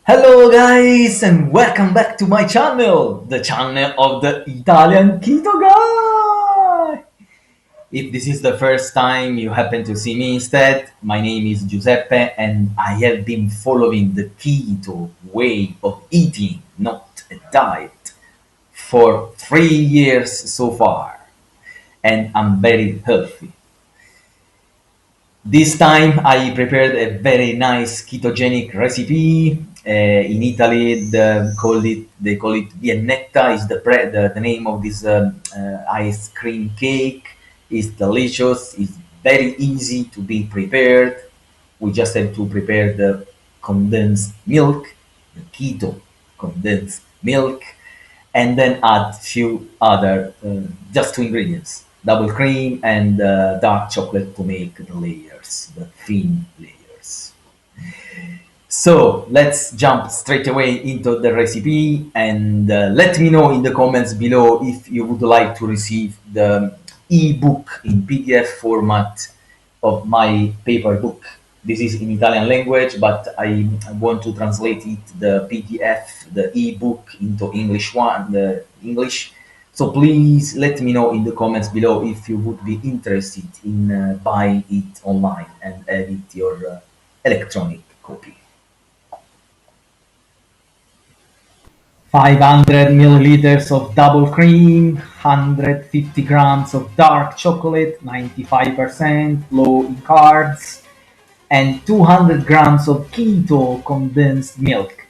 Hello guys and welcome back to my channel, the channel of the Italian Keto guy. If this is the first time you happen to see me instead, my name is Giuseppe and I have been following the keto way of eating, not a diet, for 3 years so far, and I'm very healthy. This time I prepared a very nice ketogenic recipe. In Italy, they call it Viennetta. Is the name of this ice cream cake. It's delicious. It's very easy to be prepared. We just have to prepare the condensed milk, the keto condensed milk, and then add few other just two ingredients: double cream and dark chocolate to make the layers, the thin layers. So let's jump straight away into the recipe and let me know in the comments below if you would like to receive the ebook in PDF format of my paper book. This is in Italian language, but I want to translate it, the PDF, the ebook, into the English. So please let me know in the comments below if you would be interested in buying it online and have it your electronic copy. 500 milliliters of double cream, 150 grams of dark chocolate, 95% low in carbs, and 200 grams of keto condensed milk.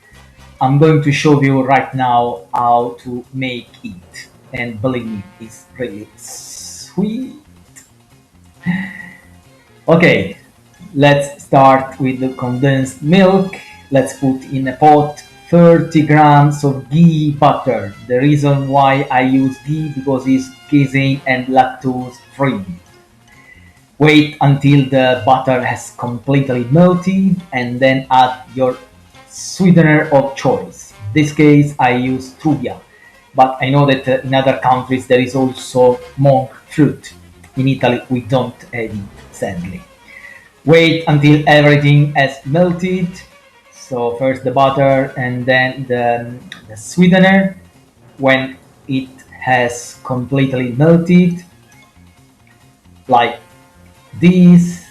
I'm going to show you right now how to make it, and believe me, it's really sweet. Okay, let's start with the condensed milk. Let's put in a pot 30 grams of ghee butter. The reason why I use ghee because it's casein and lactose free. Wait until the butter has completely melted and then add your sweetener of choice. In this case I use stevia, but I know that in other countries there is also monk fruit. In Italy we don't have it, sadly. Wait until everything has melted. So first the butter and then the sweetener. When it has completely melted, like this,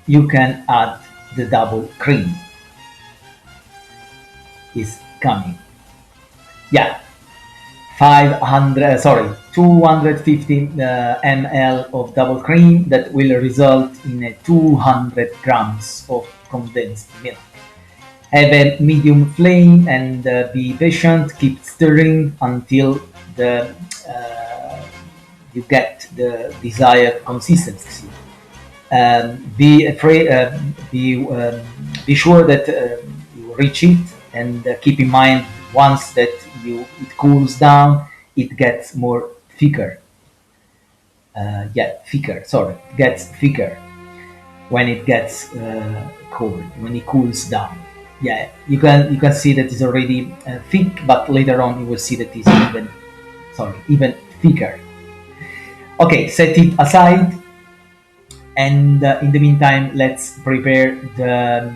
you can add the double cream. Is coming. Yeah, 250 ml of double cream that will result in a 200 grams of condensed milk. Have a medium flame and be patient. Keep stirring until you get the desired consistency. Be afraid. Be sure that you reach it, and keep in mind once that it cools down, it gets more thicker. Thicker. Sorry, gets thicker when it gets cold. When it cools down. Yeah, you can see that it's already thick, but later on you will see that it's even thicker. Okay, set it aside, and in the meantime, let's prepare the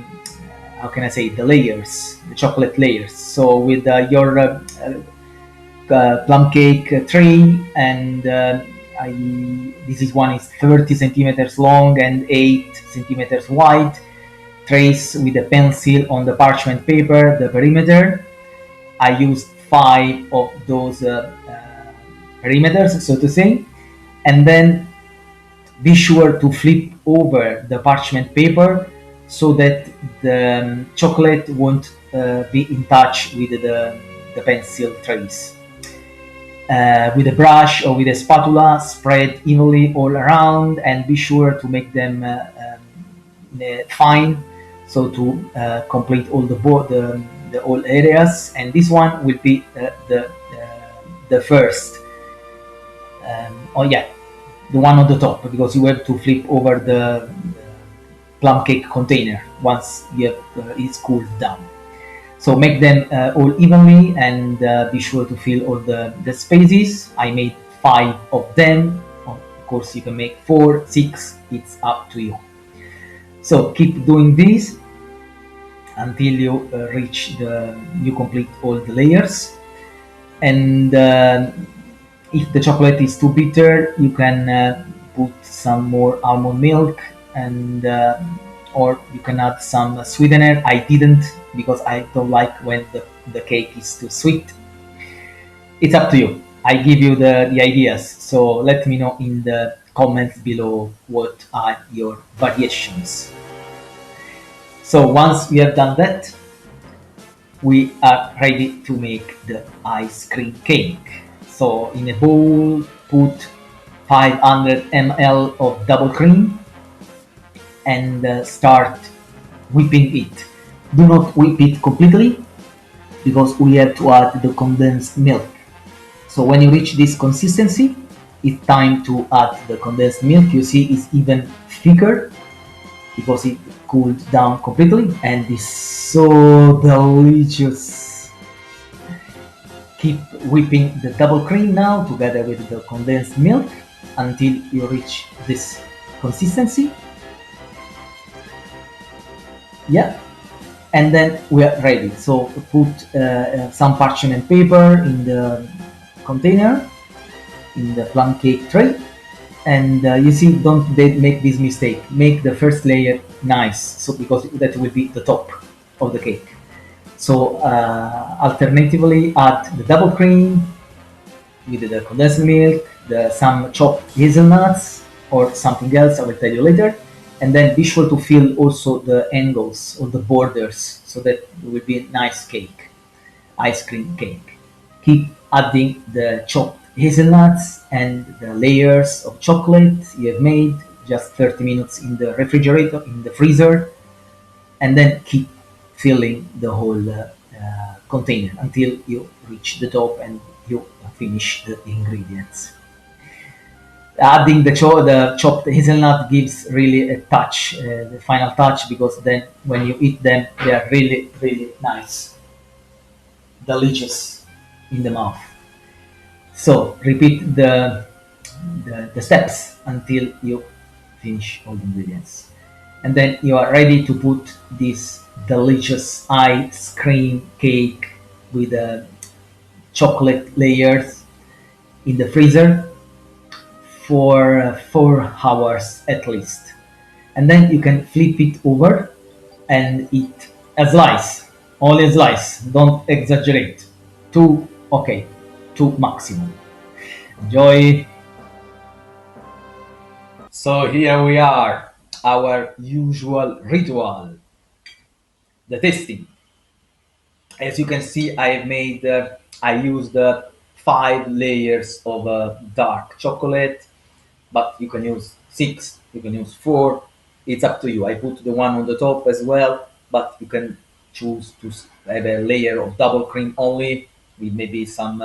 how can I say, the layers, the chocolate layers. So with your plum cake tray, and this one is 30 centimeters long and 8 centimeters wide. Trace with a pencil on the parchment paper the perimeter. I used 5 of those perimeters, so to say, and then be sure to flip over the parchment paper so that the chocolate won't be in touch with the pencil trace. With a brush or with a spatula, spread evenly all around and be sure to make them fine, so to complete all the all areas. And this one will be the first. The one on the top, because you have to flip over the plum cake container once it's cooled down. So make them all evenly and be sure to fill all the spaces. I made 5 of them. Of course you can make 4, 6, it's up to you. So keep doing this until you reach you complete all the layers. And if the chocolate is too bitter, you can put some more almond milk, and or you can add some sweetener. I didn't, because I don't like when the cake is too sweet. It's up to you. I give you the ideas, so let me know in the comments below what are your variations. So once we have done that, we are ready to make the ice cream cake. So in a bowl, put 500 ml of double cream, and start whipping it. Do not whip it completely, because we have to add the condensed milk. So when you reach this consistency, it's time to add the condensed milk. You see it's even thicker because it cooled down completely, and it's so delicious. Keep whipping the double cream now together with the condensed milk until you reach this consistency. Yeah, and then we are ready. So put some parchment paper in the container, in the plum cake tray, and you see, don't make this mistake. Make the first layer nice, so because that will be the top of the cake. So alternatively, add the double cream with the condensed milk, some chopped hazelnuts or something else. I will tell you later. And then be sure to fill also the angles or the borders, so that it will be a nice cake, ice cream cake. Keep adding the chopped hazelnuts and the layers of chocolate you have made, just 30 minutes in the refrigerator, in the freezer, and then keep filling the whole container until you reach the top and you finish the ingredients. Adding the chopped hazelnut gives really a touch, the final touch, because then when you eat them, they are really, really nice, delicious in the mouth. So repeat the steps until you finish all the ingredients. And then you are ready to put this delicious ice cream cake with chocolate layers in the freezer for 4 hours at least. And then you can flip it over and eat a slice, only a slice, don't exaggerate. Two, okay, two maximum. Enjoy. So here we are, our usual ritual, the tasting. As you can see, I used 5 layers of dark chocolate, but you can use 6, you can use 4. It's up to you. I put the one on the top as well, but you can choose to have a layer of double cream only, with maybe some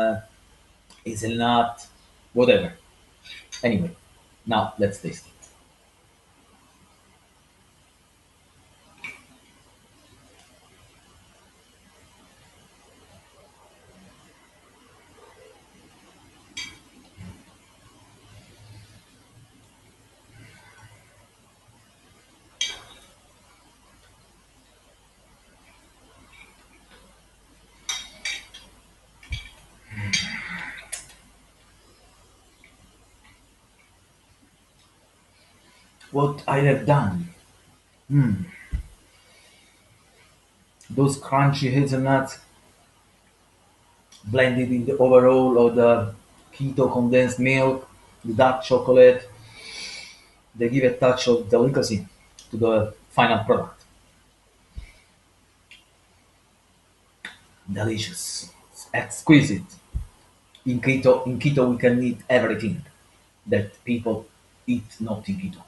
hazelnut, whatever. Anyway, now let's taste it. What I have done, those crunchy hazelnuts blended in the overall of the keto condensed milk, the dark chocolate, they give a touch of delicacy to the final product. Delicious, exquisite. In keto we can eat everything that people eat not in keto.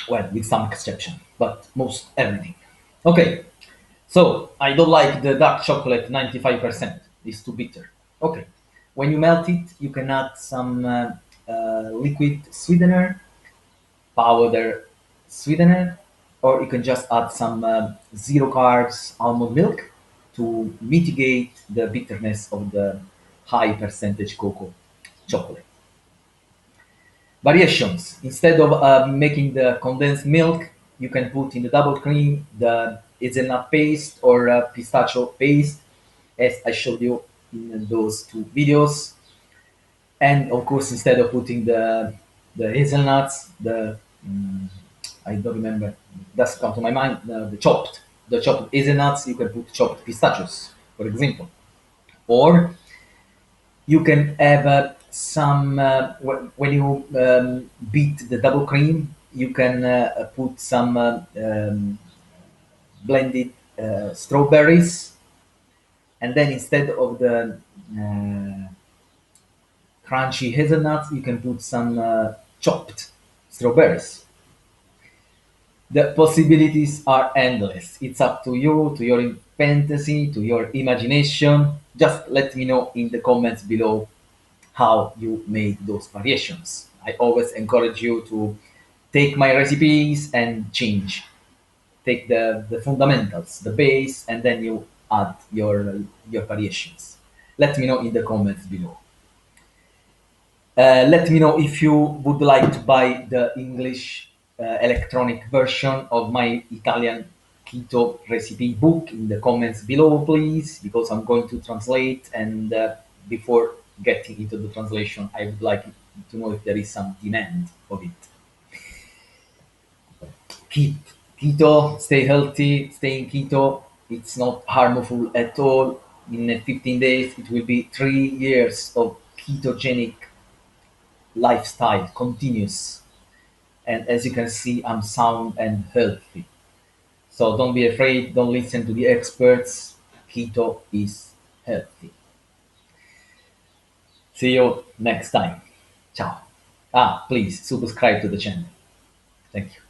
Well, with some exception, but most everything. Okay, so I don't like the dark chocolate 95%. It's too bitter. Okay, when you melt it, you can add some liquid sweetener, powder sweetener, or you can just add some zero carbs almond milk to mitigate the bitterness of the high percentage cocoa chocolate. Variations: instead of making the condensed milk, You can put in the double cream the hazelnut paste or pistachio paste, as I showed you in those two videos. And of course, instead of putting the hazelnuts, mm, I don't remember, doesn't come to my mind, the chopped hazelnuts, you can put chopped pistachios, for example. Or you can have some when you beat the double cream, you can put some blended strawberries, and then instead of the uh, crunchy hazelnuts, you can put some chopped strawberries. The possibilities are endless. It's up to you, to your fantasy, to your imagination. Just let me know in the comments below how you made those variations. I always encourage you to take my recipes and change. Take the fundamentals, the base, and then you add your variations. Let me know in the comments below. Let me know if you would like to buy the English electronic version of my Italian keto recipe book in the comments below, please, because I'm going to translate. And before getting into the translation, I would like to know if there is some demand of it. Keep keto, stay healthy, stay in keto. It's not harmful at all. In 15 days, it will be 3 years of ketogenic lifestyle, continuous. And as you can see, I'm sound and healthy. So don't be afraid, don't listen to the experts. Keto is healthy. See you next time. Ciao. Please subscribe to the channel. Thank you.